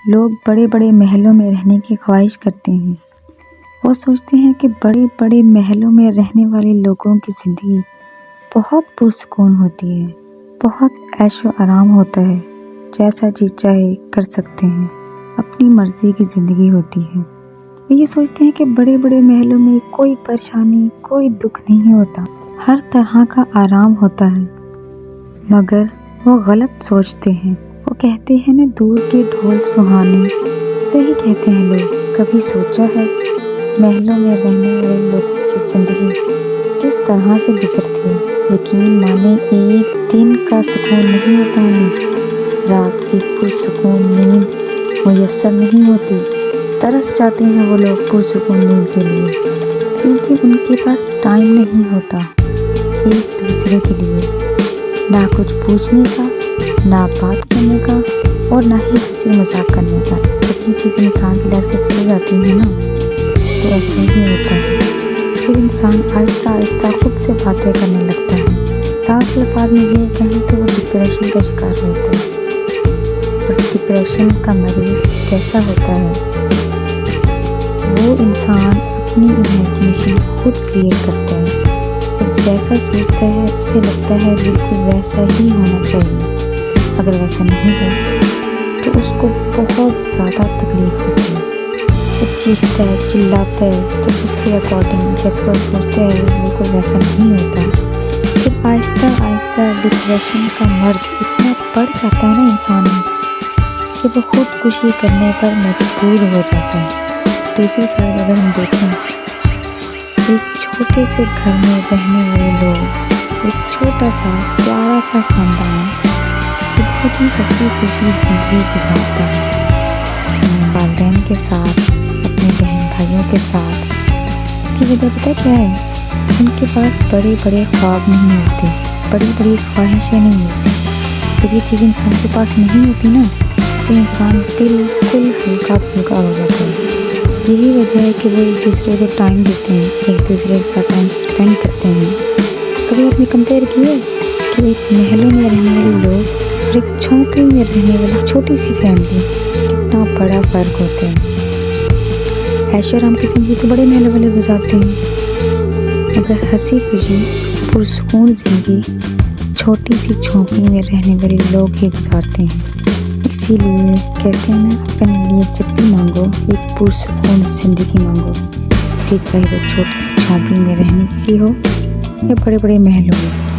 لوگ بڑے بڑے محلوں میں رہنے کی خواہش کرتے ہیں۔ وہ سوچتے ہیں کہ بڑے بڑے محلوں میں رہنے والے لوگوں کی زندگی بہت پرسکون ہوتی ہے، بہت عیش و آرام ہوتا ہے، جیسا جی چاہے کر سکتے ہیں، اپنی مرضی کی زندگی ہوتی ہے۔ وہ یہ سوچتے ہیں کہ بڑے بڑے محلوں میں کوئی پریشانی، کوئی دکھ نہیں ہوتا، ہر طرح کا آرام ہوتا ہے۔ مگر وہ غلط سوچتے ہیں۔ وہ کہتے ہیں نا، دور کے ڈھول سہانے، صحیح کہتے ہیں لوگ۔ کبھی سوچا ہے محلوں میں رہنے والے لوگوں کی زندگی کس طرح سے گزرتی ہے؟ یقین مانے ایک دن کا سکون نہیں ہوتا انہیں، رات کی پرسکون نیند میسر نہیں ہوتی۔ ترس جاتے ہیں وہ لوگ پرسکون نیند کے لیے، کیونکہ ان کے پاس ٹائم نہیں ہوتا ایک دوسرے کے لیے، نہ کچھ پوچھنے کا، نہ بات کرنے کا، اور نہ ہی ہنسی مذاق کرنے کا۔ جب یہ چیزیں انسان کی لائف سے چلی جاتی ہیں نا، تو ایسے ہی ہوتا ہے۔ پھر انسان آہستہ آہستہ خود سے باتیں کرنے لگتا ہے۔ صاف الفاظ میں یہ کہیں تو وہ ڈپریشن کا شکار ہوتا ہے۔ اور ڈپریشن کا مریض کیسا ہوتا ہے؟ وہ انسان اپنی امیجنیشن خود کریٹ کرتا ہے، اور جیسا سوچتا ہے اسے لگتا ہے بالکل ویسا ہی ہونا چاہیے۔ اگر ویسا نہیں ہے تو اس کو بہت زیادہ تکلیف ہوتی ہے۔ وہ چیختا ہے، چلاتا ہے، جب اس کے اکارڈنگ جیسا وہ سوچتا ہے بالکل ویسا نہیں ہوتا۔ پھر آہستہ آہستہ ڈپریشن کا مرض اتنا بڑھ جاتا ہے نا انسان میں کہ وہ خودکشی کرنے پر مجبور ہو جاتا ہے۔ دوسری سائڈ اگر ہم دیکھیں، ایک چھوٹے سے گھر میں رہنے والے لوگ، ایک چھوٹا سا پیارا سا خاندان، جو بہت ہی ہنسی خوشی زندگی گزارتا ہے اپنے والدین کے ساتھ، اپنے بہن بھائیوں کے ساتھ۔ اس کی وجہ پتہ کیا ہے؟ ان کے پاس بڑے بڑے خواب نہیں ہوتے، بڑی بڑی خواہشیں نہیں ہوتی۔ جب یہ چیز انسان کے پاس نہیں ہوتی نا، تو انسان بالکل ہلکا پھلکا ہو جاتا ہے۔ یہی وجہ ہے کہ وہ ایک دوسرے کو ٹائم دیتے ہیں، ایک دوسرے کے ساتھ ٹائم اسپینڈ کرتے ہیں۔ کبھی آپ نے کمپیئر کیا کہ ایک محلے میں رہنے والے لوگ اور ایک جھونپڑی میں رہنے والی چھوٹی سی فیملی، کتنا بڑا فرق ہوتا ہے؟ عیش و آرام کی زندگی تو بڑے محلے والے گزارتے ہیں، مگر ہنسی خوشی پرسکون زندگی چھوٹی سی جھونپڑی میں رہنے والے لوگ ہی گزارتے ہیں۔ اسی لیے کہتے ہیں نا، اپنے لیے جب بھی مانگو ایک پرسکون زندگی مانگو، کہ چاہے وہ چھوٹی سی جھونپڑی میں رہنے کے لیے ہو یا بڑے بڑے محلوں میں۔